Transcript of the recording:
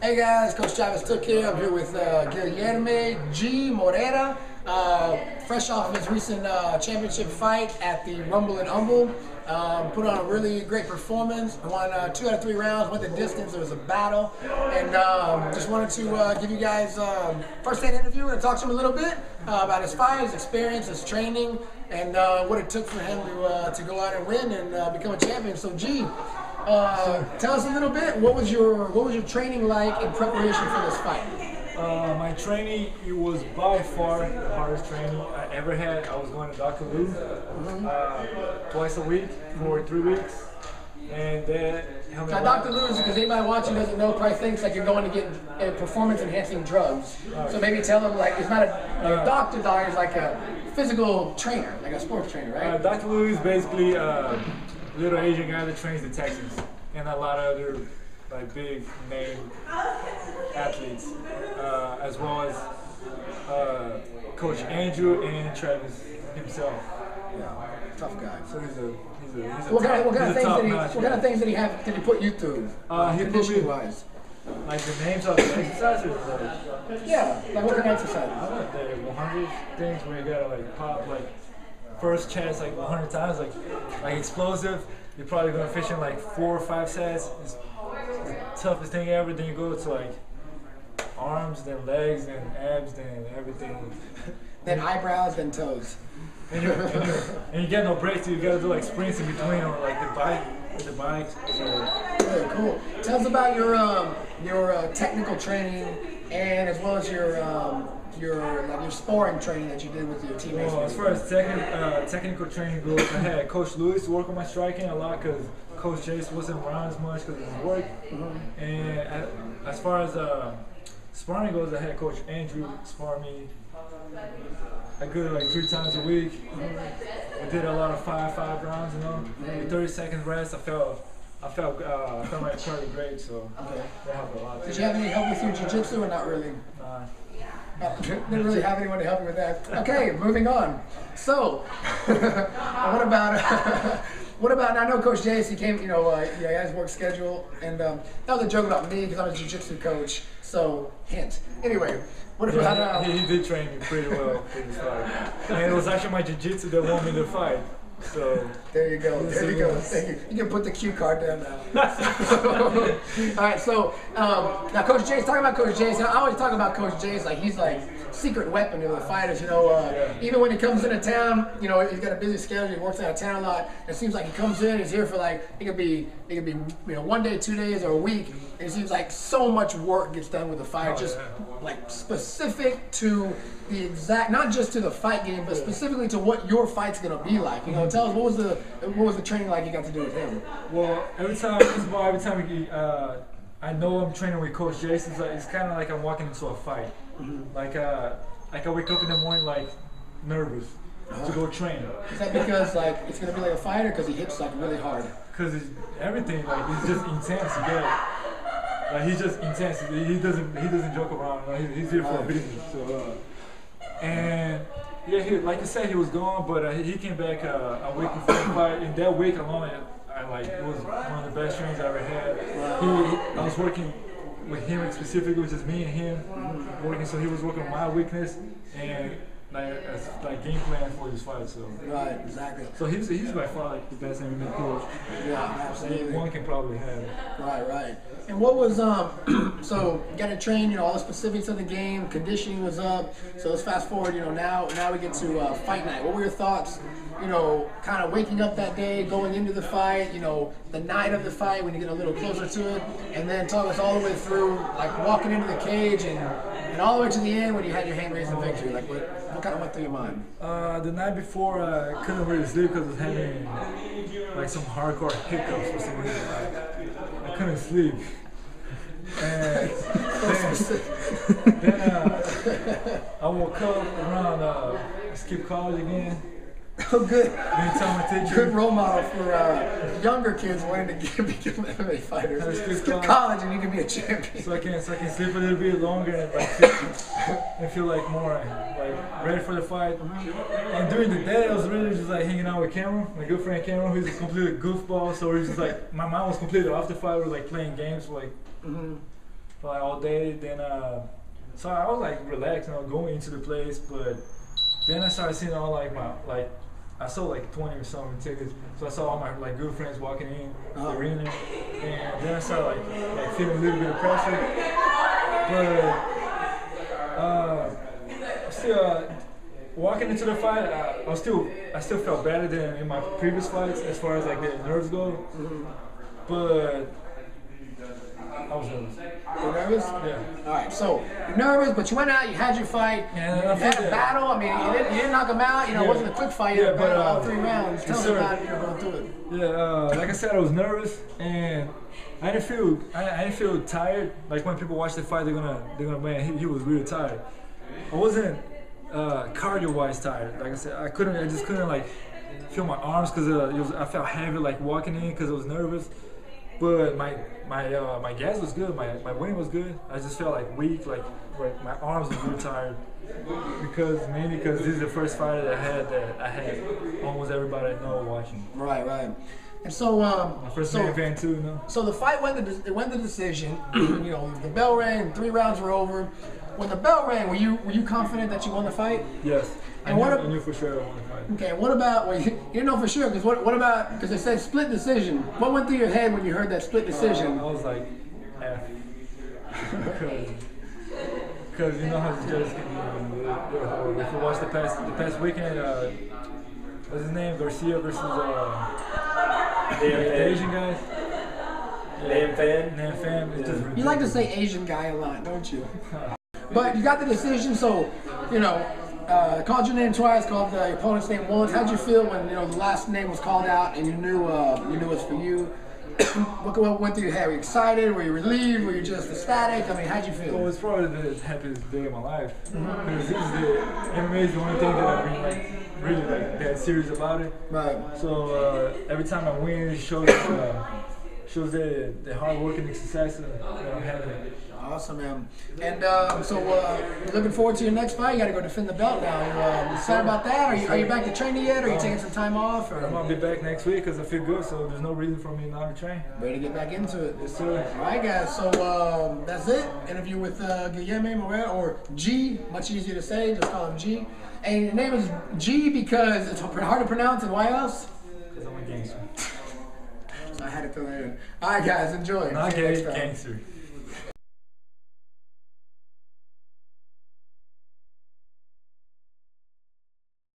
Hey guys, Coach Chavez Tooke here. I'm here with Guilherme G. Moreira, fresh off of his recent championship fight at the Rumble and Humble. Put on a really great performance, won 2 out of 3 rounds, went the distance. It was a battle, and just wanted to give you guys first-hand interview and talk to him a little bit about his fight, his experience, his training, and what it took for him to go out and win and become a champion. So, G, tell us a little bit. What was your training like in preparation for this fight? My training, it was by far the hardest training I ever had. I was going to Dr. Lou twice a week for 3 weeks, and that helped me. Now, Dr. Lou, because anybody watching doesn't know, probably thinks like you're going to get performance-enhancing drugs. So maybe tell them like it's not a doctor. It's like a physical trainer, like a sports trainer, right? Dr. Lou is basically a little Asian guy that trains the Texans and a lot of other like big name athletes, as well as Coach Andrew and Travis himself. Yeah, tough guy. So he's a what kind of things did he put you through? Conditioning wise. Like the names of the exercises? Yeah, like what kind of exercises? The 100 things where you gotta like pop like first chest like 100 times, like explosive. You're probably gonna finish in like 4 or 5 sets. It's the toughest thing ever. Then you go to like arms, then legs, then abs, then everything. Then eyebrows, then toes. And you get no breaks. You gotta do like sprints in between, or like the bike. So. Very cool. Tell us about your technical training, and as well as your sparring training that you did with your teammates. Well, as far as technical training goes, I had Coach Lewis work on my striking a lot because Coach Jace wasn't around as much because of his work. And as far as sparring goes, I had Coach Andrew spar me a good like 3 times a week. We did a lot of 5 rounds, with 30 seconds rest. I felt my pretty great, so that helped a lot. Did you have any help with your jiu-jitsu or not really? Didn't really have anyone to help you with that. Okay, moving on. So, what about? I know Coach Jace. He came. He has his work schedule, and that was a joke about me because I'm a jiu-jitsu coach. So, hint. Anyway, what about? He did train me pretty well for this fight, and it was actually my jiu-jitsu that won me the fight. So there you go. There you go. Thank you. You can put the cue card down now. All right. So now, Coach Jace. Talking about Coach Jace. I always talk about Coach Jace like he's like secret weapon to the fighters. Even when he comes into town, he's got a busy schedule. He works out of town a lot. It seems like he comes in. He's here for like it could be 1 day, 2 days, or a week. And it seems like so much work gets done with the fight, like specific to the exact, not just to the fight game, but specifically to what your fight's gonna be like. Tell us what was the training like you got to do with him? Well, every time I know I'm training with Coach Jason, it's kind of like I'm walking into a fight. Like I wake up in the morning like nervous to go train. Is that because like it's gonna be like a fight, or because he hits like really hard? Because it's everything like it's just intense. Like he's just intense. He doesn't joke around. He's here for a business. So and yeah, like you said, he was gone, but he came back a week before the fight. In that week alone, it was one of the best trainings I ever had. I was working with him specifically, just me and him working. So he was working on my weakness and like game plan for his fight. So right, exactly. So he's by far like the best MMA coach. Yeah, absolutely. One can probably have. Right. And what was so you got to train, all the specifics of the game, conditioning was up. So let's fast forward, now we get to fight night. What were your thoughts, kind of waking up that day, going into the fight, the night of the fight when you get a little closer to it, and then talk us all the way through, like walking into the cage and all the way to the end when you had your hand raised in victory. Like what kind of went through your mind? The night before, I couldn't really sleep because I was having like some hardcore hiccups for some reason. I couldn't sleep. And then I woke up around, I skipped college again. Oh, good. Tell my teacher. Good role model for younger kids wanting to become MMA fighters. Skip college and you can be a champion. So I can sleep a little bit longer and feel like more like ready for the fight. And during the day, I was really just like hanging out with Cameron, my good friend Cameron, who's a complete goofball. So we're just like my mind was completely off the fight. We were like playing games, like for like all day. Then so I was like relaxed, going into the place, but then I started seeing all like I saw like 20 or something tickets. So I saw all my like good friends walking in the arena, and then I started like feeling a little bit of pressure. But still walking into the fight, I still felt better than in my previous fights as far as like the nerves go. But I was nervous. You're nervous? Yeah. All right, so you're nervous, but you went out, you had your fight, Yeah, you had a battle. I mean, you didn't knock him out. You know, it wasn't a quick fight. You had a battle all 3 rounds. Tell me about going through it. Yeah, like I said, I was nervous, and I didn't feel tired. Like when people watch the fight, they're gonna man, he was really tired. I wasn't cardio-wise tired. Like I said, I just couldn't like feel my arms because I felt heavy like walking in because I was nervous. But my gas was good, my wind was good. I just felt like weak, like my arms were really tired mainly because this is the first fight that I had almost everybody I know watching. Right. And so my first main event too, you know. So the fight went the decision. You know, the bell rang, 3 rounds were over. When the bell rang, were you confident that you won the fight? Yes. And I knew for sure I won the fight. Okay, what about, well, you didn't know for sure, because what about, because it said split decision. What went through your head when you heard that split decision? I was like, F. Because you know how the judges can be, they're horrible. If you watch the past weekend, what's his name, Garcia versus the Asian guy? Nam Fan. It's just ridiculous. You like to say Asian guy a lot, don't you? But you got the decision, so, you know, called your name twice, called your opponent's name once. How'd you feel when, you know, the last name was called out and you knew it was for you? What went through your head? Were you excited? Were you relieved? Were you just ecstatic? I mean, how'd you feel? Well, it's probably the happiest day of my life. Because this is MMA is the only thing that I've been like really like that serious about it. Right. So every time I win, it shows the hard work and the success that I'm having. Awesome, man. And so you're looking forward to your next fight. You got to go defend the belt now. You excited about that? Are you back to training yet? Or are you taking some time off? Or? I'm gonna be back next week because I feel good. So there's no reason for me not to train. Ready to get back into it. Yes, sir. All right, guys. So that's it. Interview with Guilherme Moreira, or G. Much easier to say. Just call him G. And your name is G because it's hard to pronounce. And why else? Because I'm a gangster. So I had to throw that in. All right, guys. Enjoy. Not gay, gangster.